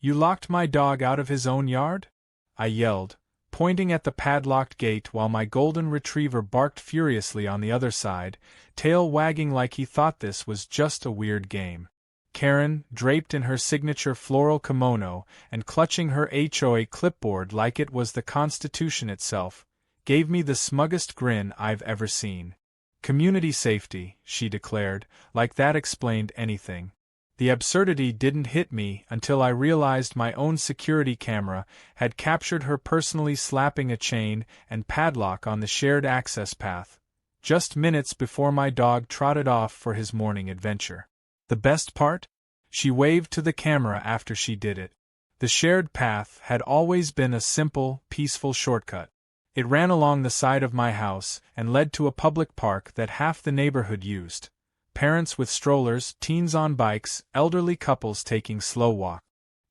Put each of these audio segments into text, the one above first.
You locked my dog out of his own yard?" I yelled, pointing at the padlocked gate while my golden retriever barked furiously on the other side, tail wagging like he thought this was just a weird game. Karen, draped in her signature floral kimono and clutching her HOA clipboard like it was the Constitution itself, gave me the smuggest grin I've ever seen. "Community safety," she declared, like that explained anything. The absurdity didn't hit me until I realized my own security camera had captured her personally slapping a chain and padlock on the shared access path, just minutes before my dog trotted off for his morning adventure. The best part? She waved to the camera after she did it. The shared path had always been a simple, peaceful shortcut. It ran along the side of my house and led to a public park that half the neighborhood used. Parents with strollers, teens on bikes, elderly couples taking slow walk.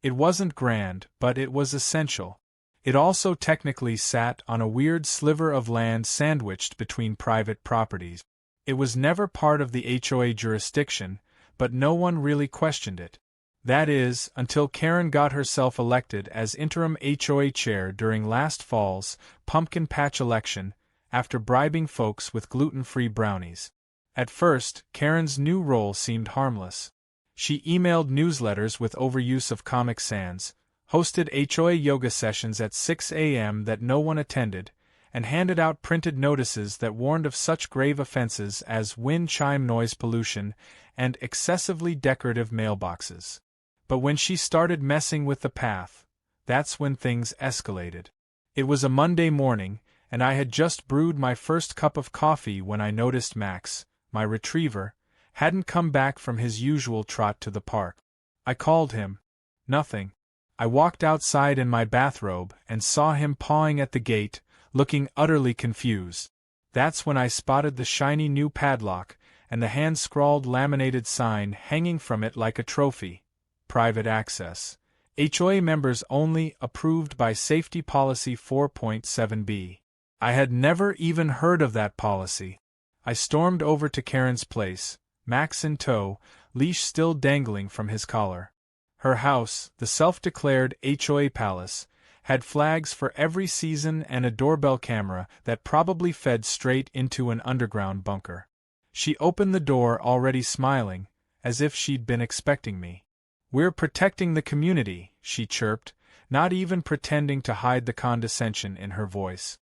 It wasn't grand, but it was essential. It also technically sat on a weird sliver of land sandwiched between private properties. It was never part of the HOA jurisdiction, but no one really questioned it. That is, until Karen got herself elected as interim HOA chair during last fall's pumpkin patch election, after bribing folks with gluten-free brownies. At first, Karen's new role seemed harmless. She emailed newsletters with overuse of Comic Sans, hosted HOA yoga sessions at 6 a.m. that no one attended, and handed out printed notices that warned of such grave offenses as wind chime noise pollution and excessively decorative mailboxes. But when she started messing with the path, that's when things escalated. It was a Monday morning, and I had just brewed my first cup of coffee when I noticed Max, my retriever, hadn't come back from his usual trot to the park. I called him. Nothing. I walked outside in my bathrobe and saw him pawing at the gate, looking utterly confused. That's when I spotted the shiny new padlock and the hand-scrawled laminated sign hanging from it like a trophy. Private access. HOA members only, approved by Safety Policy 4.7b. I had never even heard of that policy. I stormed over to Karen's place, Max in tow, leash still dangling from his collar. Her house, the self-declared HOA palace, had flags for every season and a doorbell camera that probably fed straight into an underground bunker. She opened the door already smiling, as if she'd been expecting me. "We're protecting the community," she chirped, not even pretending to hide the condescension in her voice.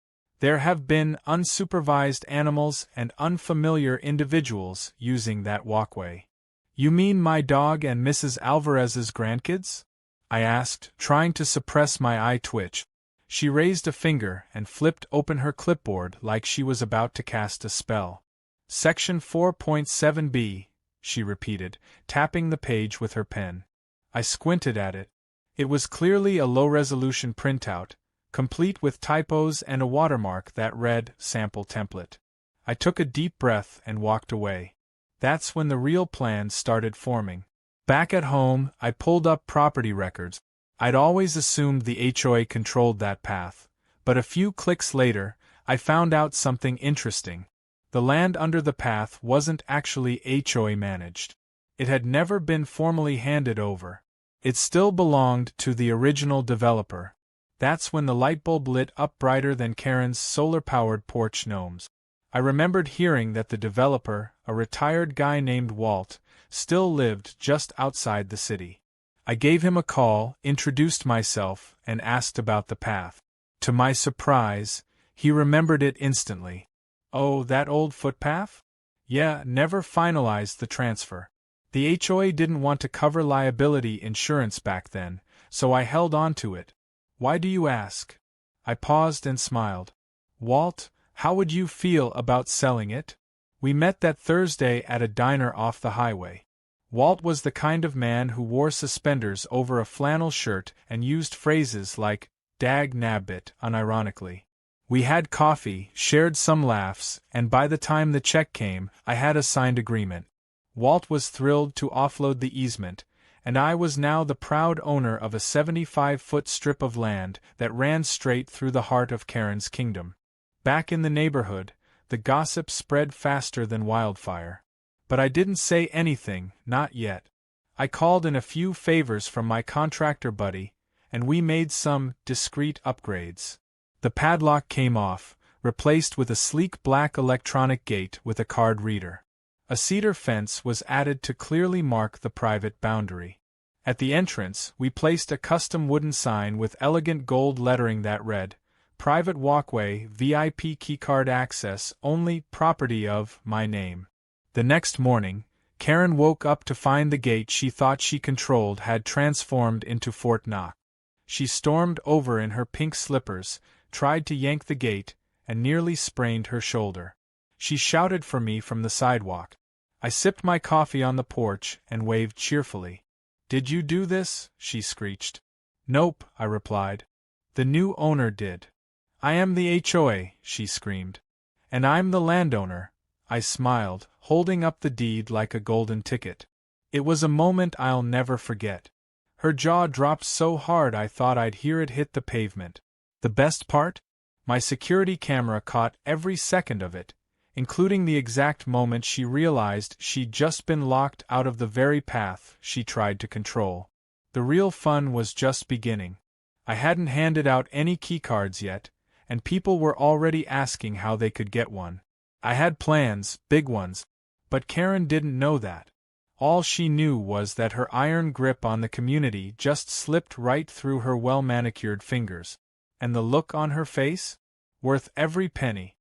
"There have been unsupervised animals and unfamiliar individuals using that walkway." "You mean my dog and Mrs. Alvarez's grandkids?" I asked, trying to suppress my eye twitch. She raised a finger and flipped open her clipboard like she was about to cast a spell. "Section 4.7b, she repeated, tapping the page with her pen. I squinted at it. It was clearly a low-resolution printout, complete with typos and a watermark that read, "Sample Template." I took a deep breath and walked away. That's when the real plans started forming. Back at home, I pulled up property records. I'd always assumed the HOA controlled that path, but a few clicks later, I found out something interesting. The land under the path wasn't actually HOA managed. It had never been formally handed over. It still belonged to the original developer. That's when the light bulb lit up brighter than Karen's solar-powered porch gnomes. I remembered hearing that the developer, a retired guy named Walt, still lived just outside the city. I gave him a call, introduced myself, and asked about the path. To my surprise, he remembered it instantly. "Oh, that old footpath? Yeah, never finalized the transfer. The HOA didn't want to cover liability insurance back then, so I held on to it. Why do you ask?" I paused and smiled. "Walt, how would you feel about selling it?" We met that Thursday at a diner off the highway. Walt was the kind of man who wore suspenders over a flannel shirt and used phrases like, "dag nabbit," unironically. We had coffee, shared some laughs, and by the time the check came, I had a signed agreement. Walt was thrilled to offload the easement, and I was now the proud owner of a 75-foot strip of land that ran straight through the heart of Karen's kingdom. Back in the neighborhood, the gossip spread faster than wildfire. But I didn't say anything, not yet. I called in a few favors from my contractor buddy, and we made some discreet upgrades. The padlock came off, replaced with a sleek black electronic gate with a card reader. A cedar fence was added to clearly mark the private boundary. At the entrance, we placed a custom wooden sign with elegant gold lettering that read, "Private walkway, VIP keycard access, only property of my name." The next morning, Karen woke up to find the gate she thought she controlled had transformed into Fort Knox. She stormed over in her pink slippers, tried to yank the gate, and nearly sprained her shoulder. She shouted for me from the sidewalk. I sipped my coffee on the porch and waved cheerfully. "Did you do this?" she screeched. "Nope," I replied. "The new owner did." "I am the HOA," she screamed. "And I'm the landowner," I smiled, holding up the deed like a golden ticket. It was a moment I'll never forget. Her jaw dropped so hard I thought I'd hear it hit the pavement. The best part? My security camera caught every second of it, including the exact moment she realized she'd just been locked out of the very path she tried to control. The real fun was just beginning. I hadn't handed out any keycards yet, and people were already asking how they could get one. I had plans, big ones, but Karen didn't know that. All she knew was that her iron grip on the community just slipped right through her well-manicured fingers. And the look on her face? Worth every penny.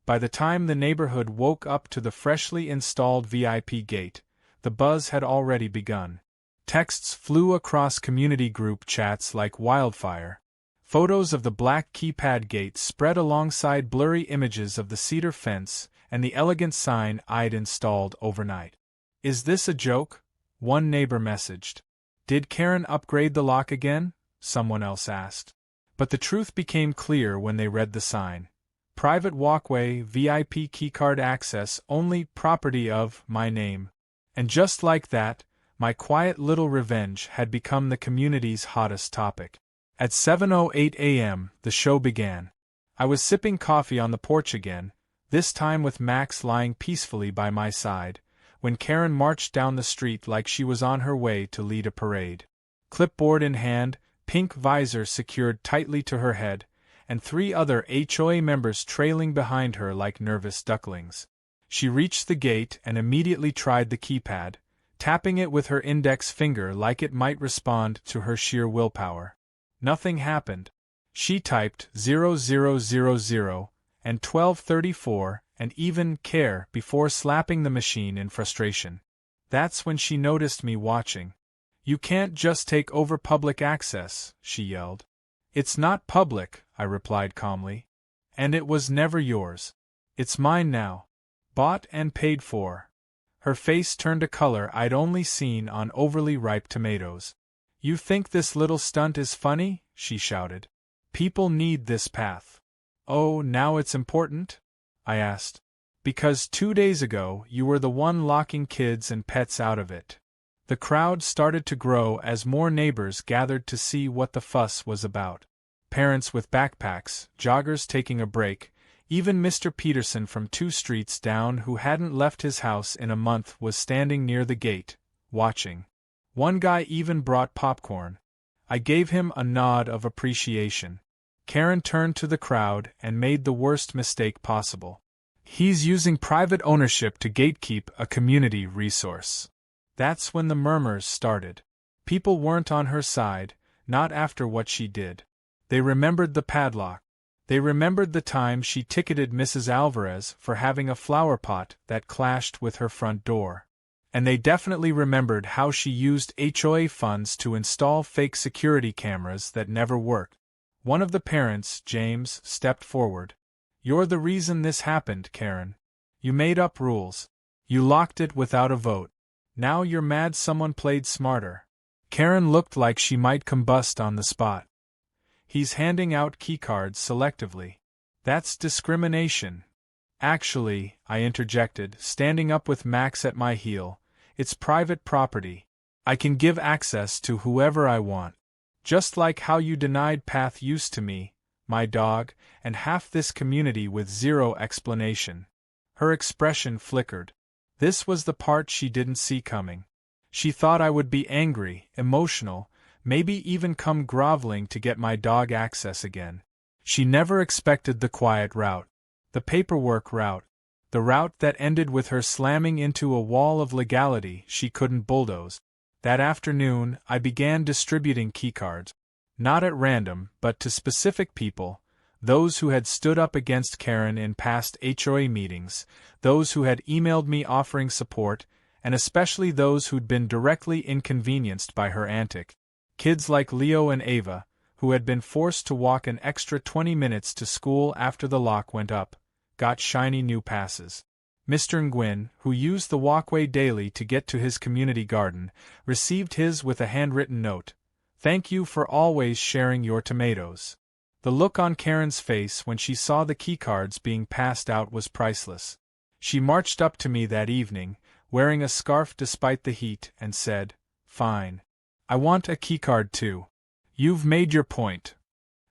By the time the neighborhood woke up to the freshly installed VIP gate, the buzz had already begun. Texts flew across community group chats like wildfire. Photos of the black keypad gate spread alongside blurry images of the cedar fence and the elegant sign I'd installed overnight. "Is this a joke?" one neighbor messaged. "Did Karen upgrade the lock again?" someone else asked. But the truth became clear when they read the sign. "Private walkway, VIP keycard access, only property of my name." And just like that, my quiet little revenge had become the community's hottest topic. At 7:08 a.m., the show began. I was sipping coffee on the porch again, this time with Max lying peacefully by my side, when Karen marched down the street like she was on her way to lead a parade. Clipboard in hand, pink visor secured tightly to her head, and 3 other HOA members trailing behind her like nervous ducklings. She reached the gate and immediately tried the keypad, tapping it with her index finger like it might respond to her sheer willpower. Nothing happened. She typed 0000 and 1234 and even care before slapping the machine in frustration. That's when she noticed me watching. "You can't just take over public access," she yelled. "It's not public," I replied calmly. "And it was never yours. It's mine now. Bought and paid for." Her face turned a color I'd only seen on overly ripe tomatoes. "You think this little stunt is funny?" she shouted. "People need this path." "Oh, now it's important?" I asked. "Because 2 days ago you were the one locking kids and pets out of it." The crowd started to grow as more neighbors gathered to see what the fuss was about. Parents with backpacks, joggers taking a break, even Mr. Peterson from 2 streets down who hadn't left his house in a month was standing near the gate, watching. One guy even brought popcorn. I gave him a nod of appreciation. Karen turned to the crowd and made the worst mistake possible. "He's using private ownership to gatekeep a community resource." That's when the murmurs started. People weren't on her side, not after what she did. They remembered the padlock. They remembered the time she ticketed Mrs. Alvarez for having a flower pot that clashed with her front door. And they definitely remembered how she used HOA funds to install fake security cameras that never worked. One of the parents, James, stepped forward. "You're the reason this happened, Karen. You made up rules. You locked it without a vote. Now you're mad someone played smarter." Karen looked like she might combust on the spot. "He's handing out keycards selectively. That's discrimination." "Actually," I interjected, standing up with Max at my heel, "it's private property. I can give access to whoever I want. Just like how you denied path use to me, my dog, and half this community with zero explanation." Her expression flickered. This was the part she didn't see coming. She thought I would be angry, emotional, maybe even come groveling to get my dog access again. She never expected the quiet route, the paperwork route, the route that ended with her slamming into a wall of legality she couldn't bulldoze. That afternoon, I began distributing keycards. Not at random, but to specific people, those who had stood up against Karen in past HOA meetings, those who had emailed me offering support, and especially those who'd been directly inconvenienced by her antic. Kids like Leo and Ava, who had been forced to walk an extra 20 minutes to school after the lock went up, got shiny new passes. Mr. Nguyen, who used the walkway daily to get to his community garden, received his with a handwritten note. "Thank you for always sharing your tomatoes." The look on Karen's face when she saw the keycards being passed out was priceless. She marched up to me that evening, wearing a scarf despite the heat, and said, "Fine. I want a keycard too. You've made your point."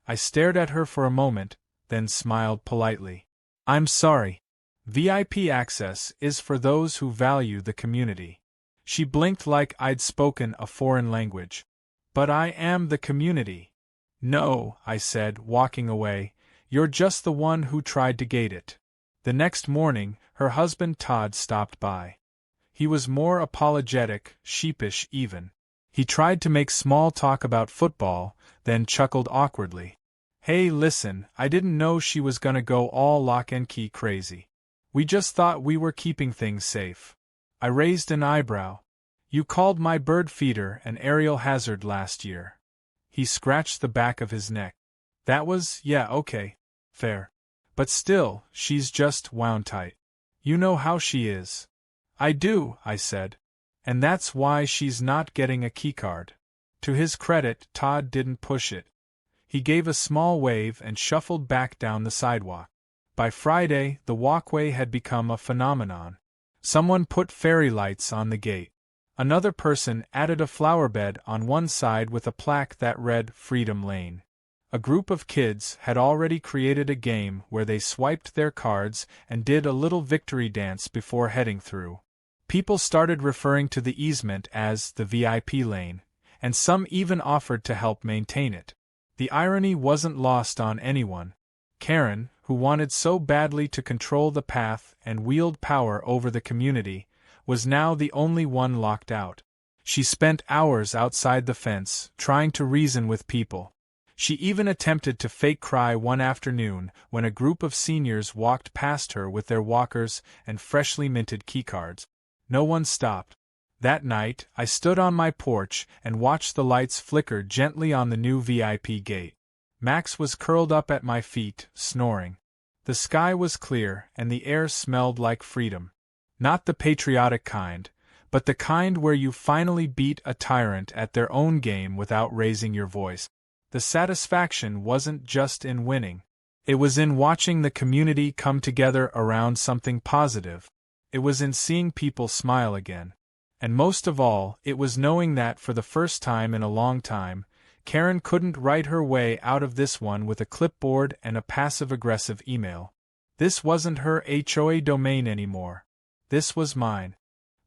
I stared at her for a moment, then smiled politely. "I'm sorry. VIP access is for those who value the community." She blinked like I'd spoken a foreign language. "But I am the community." "No," I said, walking away, "you're just the one who tried to gate it." The next morning, her husband Todd stopped by. He was more apologetic, sheepish even. He tried to make small talk about football, then chuckled awkwardly. "Hey, listen, I didn't know she was gonna go all lock and key crazy. We just thought we were keeping things safe." I raised an eyebrow. "You called my bird feeder an aerial hazard last year." He scratched the back of his neck. "That was, yeah, okay. Fair. But still, she's just wound tight. You know how she is." "I do," I said. "And that's why she's not getting a keycard." To his credit, Todd didn't push it. He gave a small wave and shuffled back down the sidewalk. By Friday, the walkway had become a phenomenon. Someone put fairy lights on the gate. Another person added a flower bed on one side with a plaque that read Freedom Lane. A group of kids had already created a game where they swiped their cards and did a little victory dance before heading through. People started referring to the easement as the VIP lane, and some even offered to help maintain it. The irony wasn't lost on anyone. Karen, who wanted so badly to control the path and wield power over the community, was now the only one locked out. She spent hours outside the fence, trying to reason with people. She even attempted to fake cry one afternoon when a group of seniors walked past her with their walkers and freshly minted keycards. No one stopped. That night, I stood on my porch and watched the lights flicker gently on the new VIP gate. Max was curled up at my feet, snoring. The sky was clear and the air smelled like freedom. Not the patriotic kind, but the kind where you finally beat a tyrant at their own game without raising your voice. The satisfaction wasn't just in winning. It was in watching the community come together around something positive. It was in seeing people smile again. And most of all, it was knowing that for the first time in a long time, Karen couldn't write her way out of this one with a clipboard and a passive-aggressive email. This wasn't her HOA domain anymore. This was mine.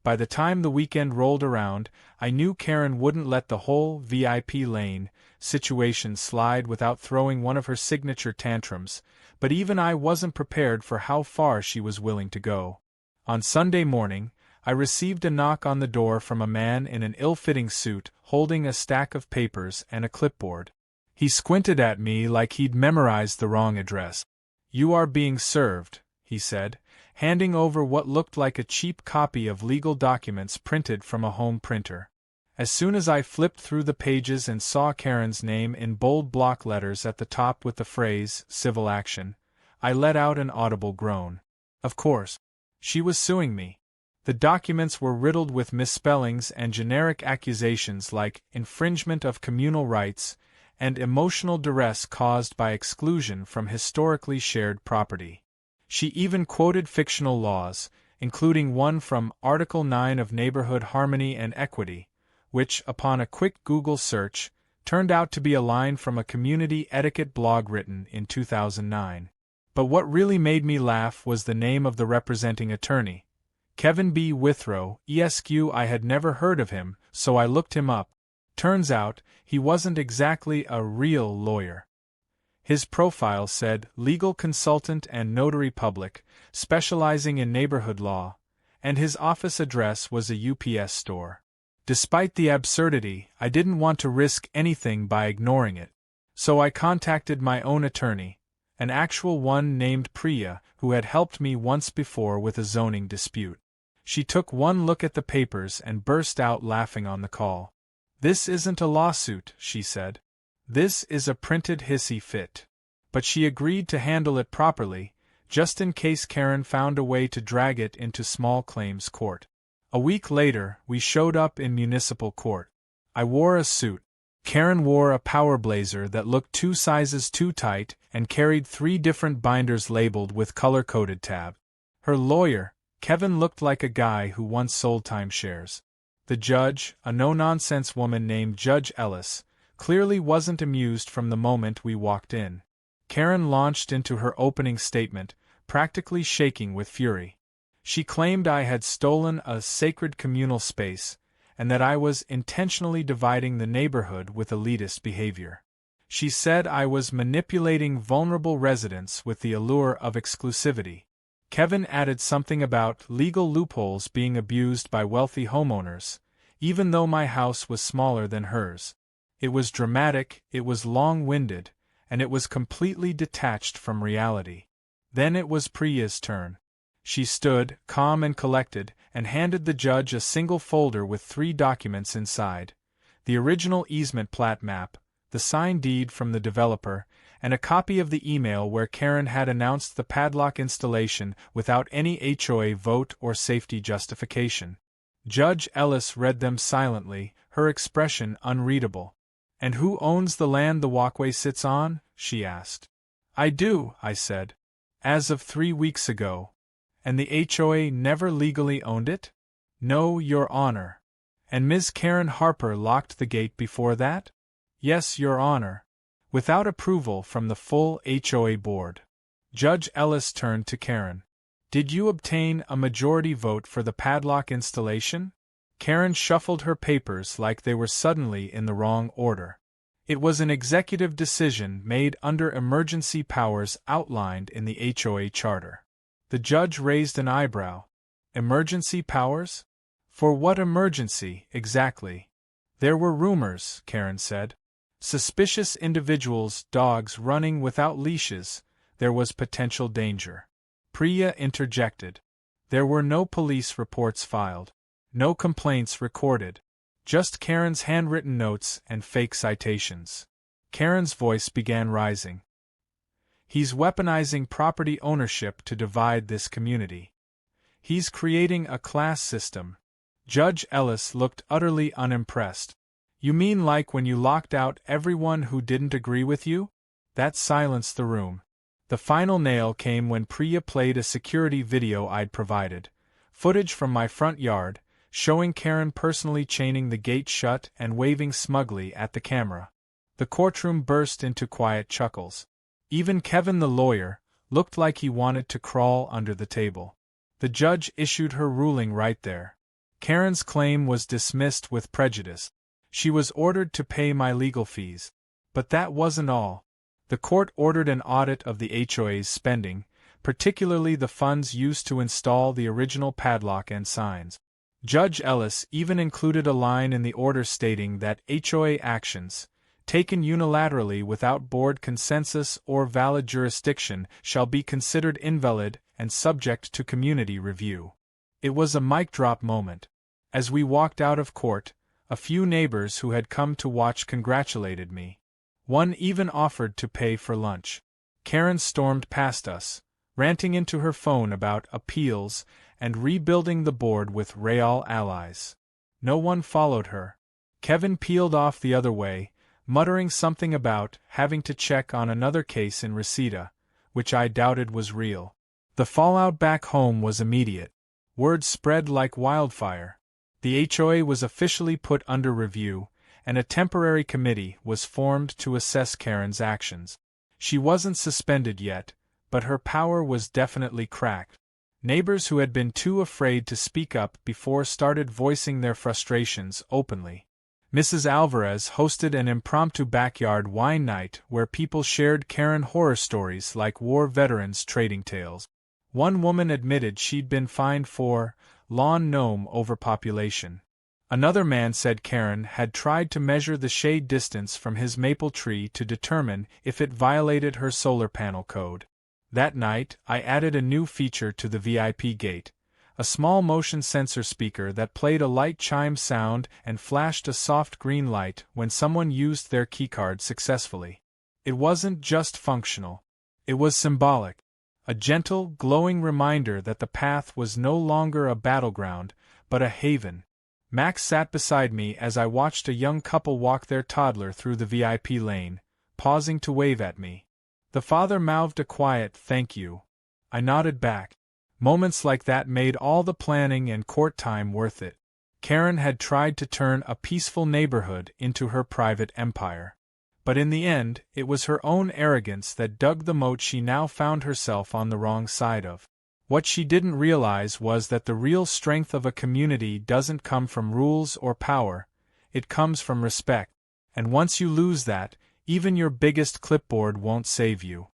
By the time the weekend rolled around, I knew Karen wouldn't let the whole VIP lane situation slide without throwing one of her signature tantrums, but even I wasn't prepared for how far she was willing to go. On Sunday morning, I received a knock on the door from a man in an ill-fitting suit holding a stack of papers and a clipboard. He squinted at me like he'd memorized the wrong address. "You are being served," he said, handing over what looked like a cheap copy of legal documents printed from a home printer. As soon as I flipped through the pages and saw Karen's name in bold block letters at the top with the phrase, "Civil Action," I let out an audible groan. Of course. She was suing me. The documents were riddled with misspellings and generic accusations like infringement of communal rights and emotional duress caused by exclusion from historically shared property. She even quoted fictional laws, including one from Article 9 of Neighborhood Harmony and Equity, which, upon a quick Google search, turned out to be a line from a community etiquette blog written in 2009. But what really made me laugh was the name of the representing attorney. Kevin B. Withrow, ESQ. I had never heard of him, so I looked him up. Turns out, he wasn't exactly a real lawyer. His profile said, legal consultant and notary public, specializing in neighborhood law, and his office address was a UPS store. Despite the absurdity, I didn't want to risk anything by ignoring it. So I contacted my own attorney, an actual one named Priya, who had helped me once before with a zoning dispute. She took one look at the papers and burst out laughing on the call. "This isn't a lawsuit," she said. "This is a printed hissy fit." But she agreed to handle it properly, just in case Karen found a way to drag it into small claims court. A week later, we showed up in municipal court. I wore a suit. Karen wore a power blazer that looked 2 sizes too tight and carried 3 different binders labeled with color-coded tab. Her lawyer, Kevin, looked like a guy who once sold timeshares. The judge, a no-nonsense woman named Judge Ellis, clearly wasn't amused from the moment we walked in. Karen launched into her opening statement, practically shaking with fury. She claimed I had stolen a sacred communal space, and that I was intentionally dividing the neighborhood with elitist behavior. She said I was manipulating vulnerable residents with the allure of exclusivity. Kevin added something about legal loopholes being abused by wealthy homeowners, even though my house was smaller than hers. It was dramatic, it was long-winded, and it was completely detached from reality. Then it was Priya's turn. She stood, calm and collected, and handed the judge a single folder with 3 documents inside: the original easement plat map, the signed deed from the developer, and a copy of the email where Karen had announced the padlock installation without any HOA vote or safety justification. Judge Ellis read them silently, her expression unreadable. "And who owns the land the walkway sits on?" she asked. "I do," I said. "As of 3 weeks ago. And the HOA never legally owned it?" "No, Your Honor." "And Ms. Karen Harper locked the gate before that?" "Yes, Your Honor. Without approval from the full HOA board." Judge Ellis turned to Karen. "Did you obtain a majority vote for the padlock installation?" Karen shuffled her papers like they were suddenly in the wrong order. "It was an executive decision made under emergency powers outlined in the HOA charter." The judge raised an eyebrow. "Emergency powers? For what emergency, exactly?" "There were rumors," Karen said. "Suspicious individuals, dogs running without leashes. There was potential danger." Priya interjected. "There were no police reports filed. No complaints recorded. Just Karen's handwritten notes and fake citations." Karen's voice began rising. "He's weaponizing property ownership to divide this community. He's creating a class system." Judge Ellis looked utterly unimpressed. "You mean like when you locked out everyone who didn't agree with you?" That silenced the room. The final nail came when Priya played a security video I'd provided, footage from my front yard, showing Karen personally chaining the gate shut and waving smugly at the camera. The courtroom burst into quiet chuckles. Even Kevin the lawyer looked like he wanted to crawl under the table. The judge issued her ruling right there. Karen's claim was dismissed with prejudice. She was ordered to pay my legal fees. But that wasn't all. The court ordered an audit of the HOA's spending, particularly the funds used to install the original padlock and signs. Judge Ellis even included a line in the order stating that HOA actions, taken unilaterally without board consensus or valid jurisdiction, shall be considered invalid and subject to community review. It was a mic-drop moment. As we walked out of court, a few neighbors who had come to watch congratulated me. One even offered to pay for lunch. Karen stormed past us, ranting into her phone about appeals and rebuilding the board with Real allies. No one followed her. Kevin peeled off the other way, muttering something about having to check on another case in Reseda, which I doubted was real. The fallout back home was immediate. Word spread like wildfire. The HOA was officially put under review, and a temporary committee was formed to assess Karen's actions. She wasn't suspended yet, but her power was definitely cracked. Neighbors who had been too afraid to speak up before started voicing their frustrations openly. Mrs. Alvarez hosted an impromptu backyard wine night where people shared Karen horror stories like war veterans trading tales. One woman admitted she'd been fined for lawn gnome overpopulation. Another man said Karen had tried to measure the shade distance from his maple tree to determine if it violated her solar panel code. That night, I added a new feature to the VIP gate, a small motion sensor speaker that played a light chime sound and flashed a soft green light when someone used their keycard successfully. It wasn't just functional. It was symbolic. A gentle, glowing reminder that the path was no longer a battleground, but a haven. Max sat beside me as I watched a young couple walk their toddler through the VIP lane, pausing to wave at me. The father mouthed a quiet "thank you." I nodded back. Moments like that made all the planning and court time worth it. Karen had tried to turn a peaceful neighborhood into her private empire. But in the end, it was her own arrogance that dug the moat she now found herself on the wrong side of. What she didn't realize was that the real strength of a community doesn't come from rules or power, it comes from respect. And once you lose that, even your biggest clipboard won't save you.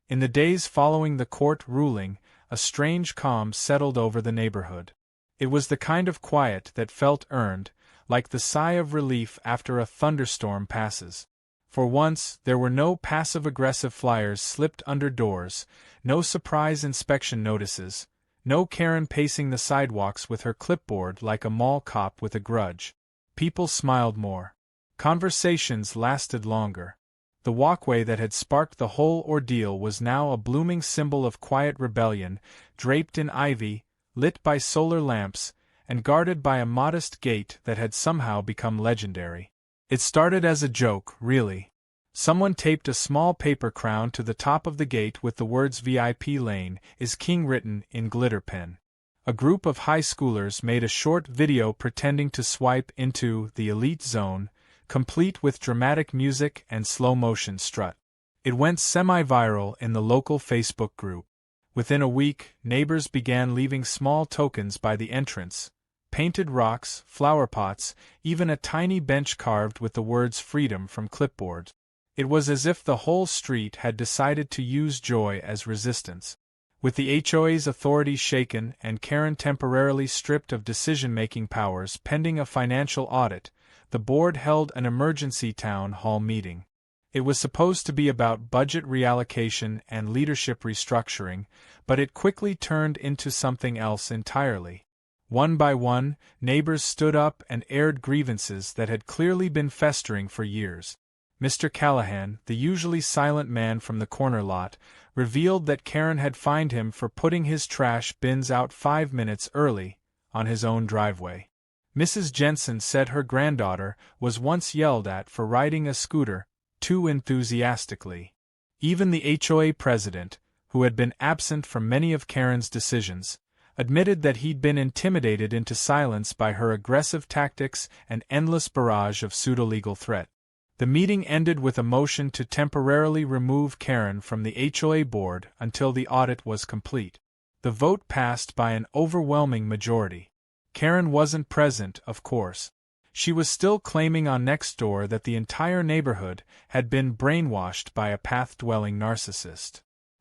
In the days following the court ruling, a strange calm settled over the neighborhood. It was the kind of quiet that felt earned, like the sigh of relief after a thunderstorm passes. For once, there were no passive-aggressive flyers slipped under doors, no surprise inspection notices, no Karen pacing the sidewalks with her clipboard like a mall cop with a grudge. People smiled more. Conversations lasted longer. The walkway that had sparked the whole ordeal was now a blooming symbol of quiet rebellion, draped in ivy, lit by solar lamps, and guarded by a modest gate that had somehow become legendary. It started as a joke, really. Someone taped a small paper crown to the top of the gate with the words "VIP Lane is King" written in glitter pen. A group of high schoolers made a short video pretending to swipe into the elite zone, complete with dramatic music and slow-motion strut. It went semi-viral in the local Facebook group. Within a week, neighbors began leaving small tokens by the entrance: painted rocks, flower pots, even a tiny bench carved with the words "Freedom" from clipboard. It was as if the whole street had decided to use joy as resistance. With the HOA's authority shaken and Karen temporarily stripped of decision-making powers pending a financial audit, the board held an emergency town hall meeting. It was supposed to be about budget reallocation and leadership restructuring, but it quickly turned into something else entirely. One by one, neighbors stood up and aired grievances that had clearly been festering for years. Mr. Callahan, the usually silent man from the corner lot, revealed that Karen had fined him for putting his trash bins out 5 minutes early, on his own driveway. Mrs. Jensen said her granddaughter was once yelled at for riding a scooter too enthusiastically. Even the HOA president, who had been absent from many of Karen's decisions, admitted that he'd been intimidated into silence by her aggressive tactics and endless barrage of pseudo-legal threat. The meeting ended with a motion to temporarily remove Karen from the HOA board until the audit was complete. The vote passed by an overwhelming majority. Karen wasn't present, of course. She was still claiming on Nextdoor that the entire neighborhood had been brainwashed by a path-dwelling narcissist.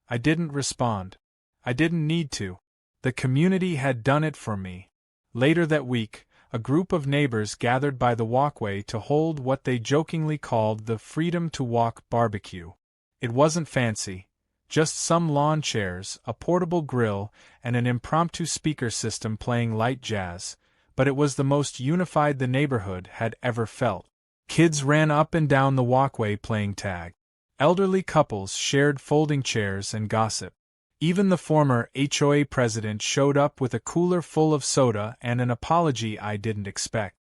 I didn't respond. I didn't need to. The community had done it for me. Later that week, a group of neighbors gathered by the walkway to hold what they jokingly called the Freedom to Walk barbecue. It wasn't fancy. Just some lawn chairs, a portable grill, and an impromptu speaker system playing light jazz, but it was the most unified the neighborhood had ever felt. Kids ran up and down the walkway playing tag. Elderly couples shared folding chairs and gossip. Even the former HOA president showed up with a cooler full of soda and an apology I didn't expect.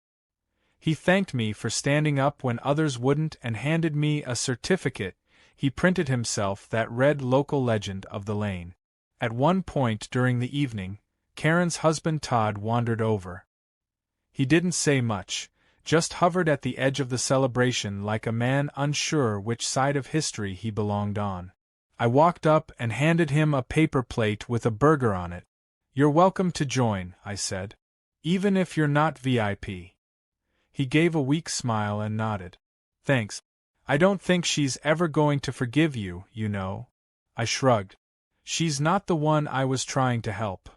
He thanked me for standing up when others wouldn't and handed me a certificate he printed himself that read "Local Legend of the Lane." At one point during the evening, Karen's husband Todd wandered over. He didn't say much, just hovered at the edge of the celebration like a man unsure which side of history he belonged on. I walked up and handed him a paper plate with a burger on it. You're welcome to join, I said. Even if you're not VIP. He gave a weak smile and nodded. Thanks. I don't think she's ever going to forgive you, you know. I shrugged. She's not the one I was trying to help.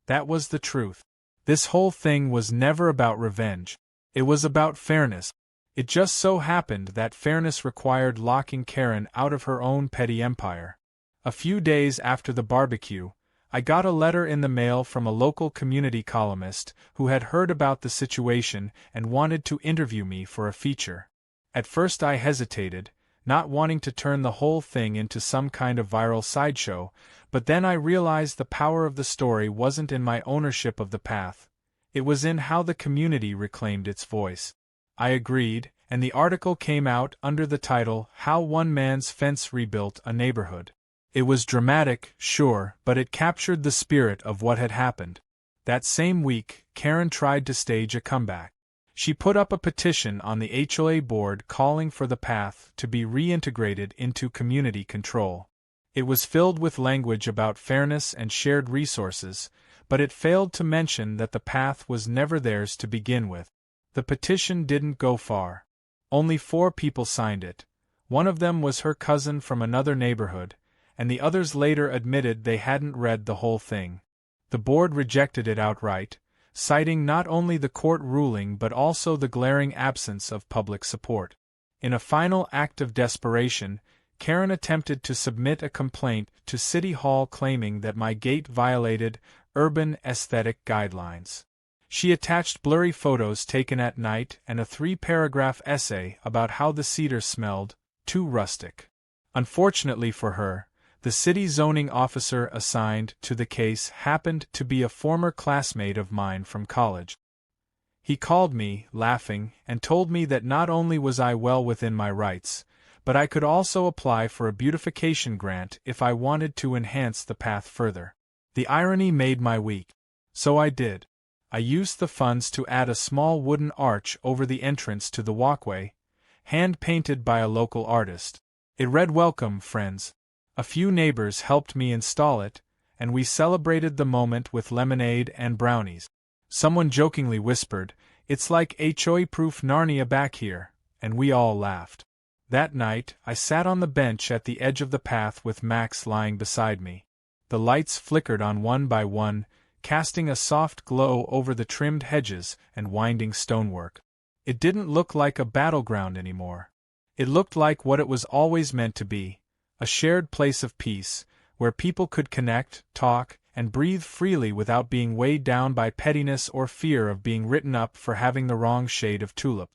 That was the truth. This whole thing was never about revenge. It was about fairness. It just so happened that fairness required locking Karen out of her own petty empire. A few days after the barbecue, I got a letter in the mail from a local community columnist who had heard about the situation and wanted to interview me for a feature. At first I hesitated, not wanting to turn the whole thing into some kind of viral sideshow, but then I realized the power of the story wasn't in my ownership of the path. It was in how the community reclaimed its voice. I agreed, and the article came out under the title, How One Man's Fence Rebuilt a Neighborhood. It was dramatic, sure, but it captured the spirit of what had happened. That same week, Karen tried to stage a comeback. She put up a petition on the HOA board calling for the path to be reintegrated into community control. It was filled with language about fairness and shared resources, but it failed to mention that the path was never theirs to begin with. The petition didn't go far. Only 4 people signed it. One of them was her cousin from another neighborhood, and the others later admitted they hadn't read the whole thing. The board rejected it outright, citing not only the court ruling but also the glaring absence of public support. In a final act of desperation, Karen attempted to submit a complaint to City Hall claiming that my gate violated urban aesthetic guidelines. She attached blurry photos taken at night and a 3-paragraph essay about how the cedar smelled, too rustic. Unfortunately for her, the city zoning officer assigned to the case happened to be a former classmate of mine from college. He called me, laughing, and told me that not only was I well within my rights, but I could also apply for a beautification grant if I wanted to enhance the path further. The irony made my week. So I did. I used the funds to add a small wooden arch over the entrance to the walkway, hand-painted by a local artist. It read, "Welcome, friends." A few neighbors helped me install it, and we celebrated the moment with lemonade and brownies. Someone jokingly whispered, "It's like HOA-proof Narnia back here," and we all laughed. That night, I sat on the bench at the edge of the path with Max lying beside me. The lights flickered on one by one, casting a soft glow over the trimmed hedges and winding stonework. It didn't look like a battleground anymore. It looked like what it was always meant to be, a shared place of peace, where people could connect, talk, and breathe freely without being weighed down by pettiness or fear of being written up for having the wrong shade of tulip.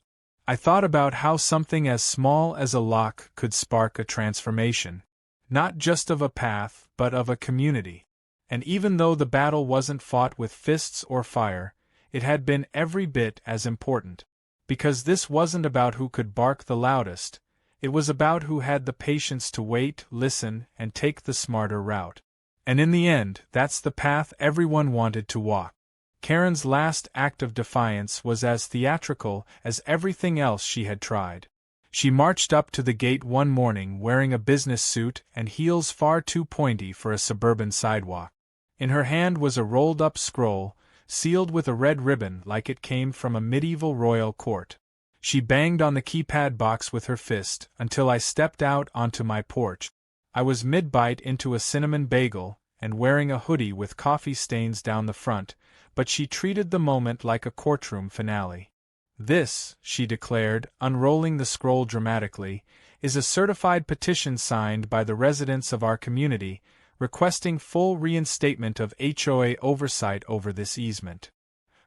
I thought about how something as small as a lock could spark a transformation, not just of a path, but of a community. And even though the battle wasn't fought with fists or fire, it had been every bit as important. Because this wasn't about who could bark the loudest, it was about who had the patience to wait, listen, and take the smarter route. And in the end, that's the path everyone wanted to walk. Karen's last act of defiance was as theatrical as everything else she had tried. She marched up to the gate one morning wearing a business suit and heels far too pointy for a suburban sidewalk. In her hand was a rolled-up scroll, sealed with a red ribbon like it came from a medieval royal court. She banged on the keypad box with her fist until I stepped out onto my porch. I was mid-bite into a cinnamon bagel and wearing a hoodie with coffee stains down the front, but she treated the moment like a courtroom finale. "This," she declared, unrolling the scroll dramatically, "is a certified petition signed by the residents of our community, requesting full reinstatement of HOA oversight over this easement."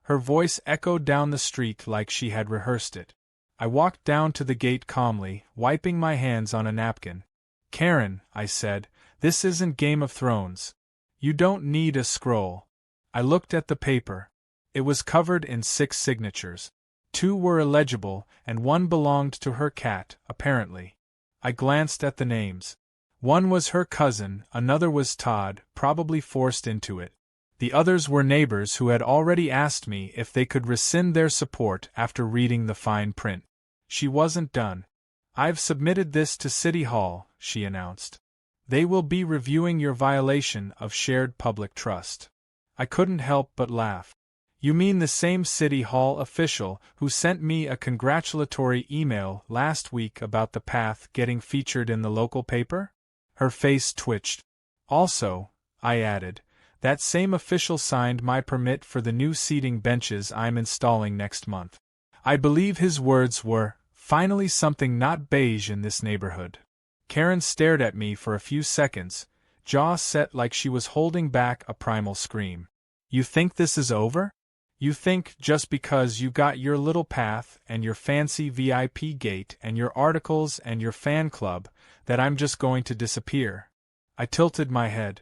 Her voice echoed down the street like she had rehearsed it. I walked down to the gate calmly, wiping my hands on a napkin. "Karen," I said, "this isn't Game of Thrones. You don't need a scroll." I looked at the paper. It was covered in 6 signatures. 2 were illegible, and 1 belonged to her cat, apparently. I glanced at the names. One was her cousin, another was Todd, probably forced into it. The others were neighbors who had already asked me if they could rescind their support after reading the fine print. She wasn't done. "I've submitted this to City Hall," she announced. "They will be reviewing your violation of shared public trust." I couldn't help but laugh. You mean the same City Hall official who sent me a congratulatory email last week about the path getting featured in the local paper? Her face twitched. Also, I added, that same official signed my permit for the new seating benches I'm installing next month. I believe his words were, "Finally something not beige in this neighborhood." Karen stared at me for a few seconds, jaw set like she was holding back a primal scream. You think this is over? You think, just because you got your little path and your fancy VIP gate and your articles and your fan club, that I'm just going to disappear? I tilted my head.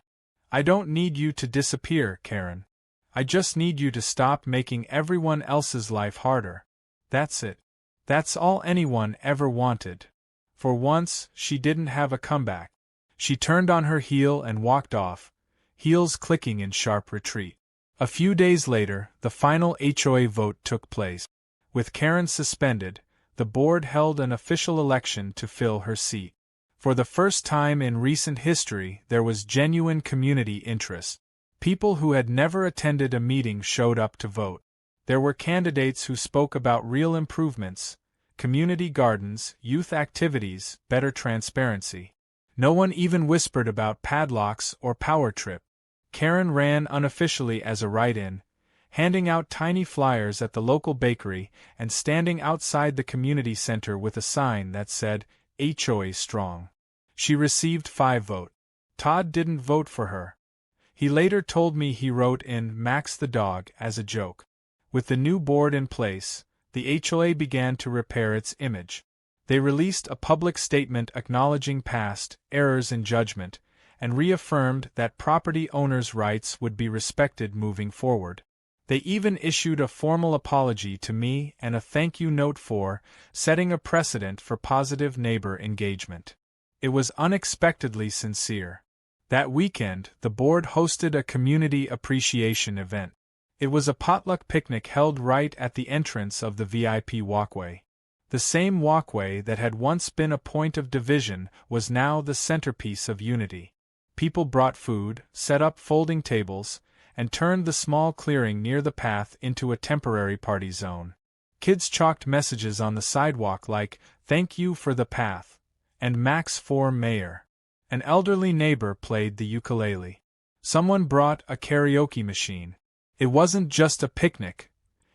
I don't need you to disappear, Karen. I just need you to stop making everyone else's life harder. That's it. That's all anyone ever wanted. For once, she didn't have a comeback. She turned on her heel and walked off, heels clicking in sharp retreat. A few days later, the final HOA vote took place. With Karen suspended, the board held an official election to fill her seat. For the first time in recent history, there was genuine community interest. People who had never attended a meeting showed up to vote. There were candidates who spoke about real improvements, community gardens, youth activities, better transparency. No one even whispered about padlocks or power trip. Karen ran unofficially as a write-in, handing out tiny flyers at the local bakery and standing outside the community center with a sign that said, HOA Strong. She received 5 votes. Todd didn't vote for her. He later told me he wrote in Max the dog as a joke. With the new board in place, the HOA began to repair its image. They released a public statement acknowledging past errors in judgment, and reaffirmed that property owners' rights would be respected moving forward. They even issued a formal apology to me and a thank you note for setting a precedent for positive neighbor engagement. It was unexpectedly sincere. That weekend, the board hosted a community appreciation event. It was a potluck picnic held right at the entrance of the VIP walkway. The same walkway that had once been a point of division was now the centerpiece of unity. People brought food, set up folding tables, and turned the small clearing near the path into a temporary party zone. Kids chalked messages on the sidewalk like, "Thank you for the path," and "Max for Mayor." An elderly neighbor played the ukulele. Someone brought a karaoke machine. It wasn't just a picnic.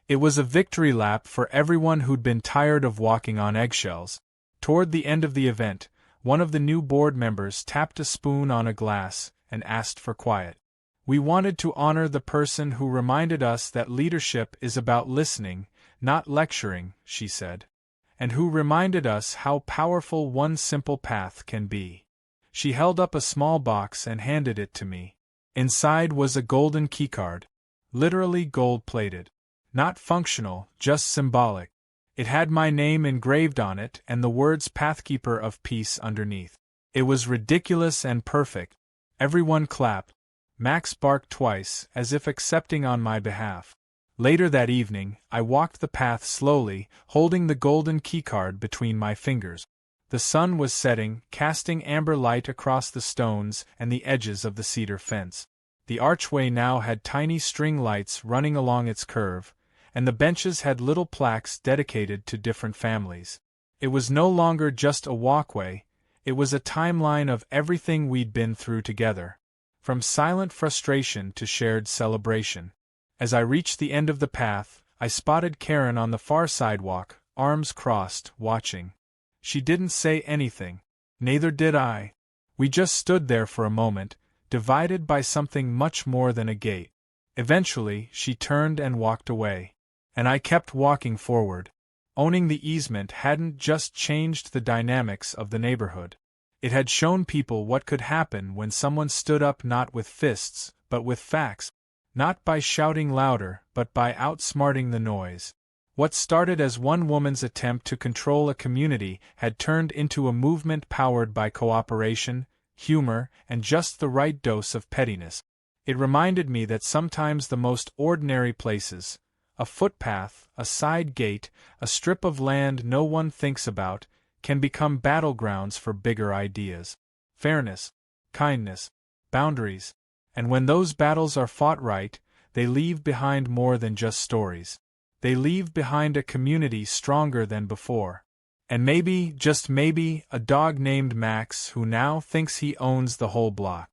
It was a victory lap for everyone who'd been tired of walking on eggshells. Toward the end of the event, one of the new board members tapped a spoon on a glass and asked for quiet. We wanted to honor the person who reminded us that leadership is about listening, not lecturing, she said, and who reminded us how powerful one simple path can be. She held up a small box and handed it to me. Inside was a golden keycard, literally gold-plated. Not functional, just symbolic. It had my name engraved on it and the words Pathkeeper of Peace underneath. It was ridiculous and perfect. Everyone clapped. Max barked twice, as if accepting on my behalf. Later that evening, I walked the path slowly, holding the golden keycard between my fingers. The sun was setting, casting amber light across the stones and the edges of the cedar fence. The archway now had tiny string lights running along its curve, and the benches had little plaques dedicated to different families. It was no longer just a walkway, it was a timeline of everything we'd been through together. From silent frustration to shared celebration. As I reached the end of the path, I spotted Karen on the far sidewalk, arms crossed, watching. She didn't say anything. Neither did I. We just stood there for a moment, divided by something much more than a gate. Eventually, she turned and walked away. And I kept walking forward. Owning the easement hadn't just changed the dynamics of the neighborhood. It had shown people what could happen when someone stood up not with fists, but with facts. Not by shouting louder, but by outsmarting the noise. What started as one woman's attempt to control a community had turned into a movement powered by cooperation, humor, and just the right dose of pettiness. It reminded me that sometimes the most ordinary places, a footpath, a side gate, a strip of land no one thinks about, can become battlegrounds for bigger ideas. Fairness, kindness, boundaries. And when those battles are fought right, they leave behind more than just stories. They leave behind a community stronger than before. And maybe, just maybe, a dog named Max who now thinks he owns the whole block.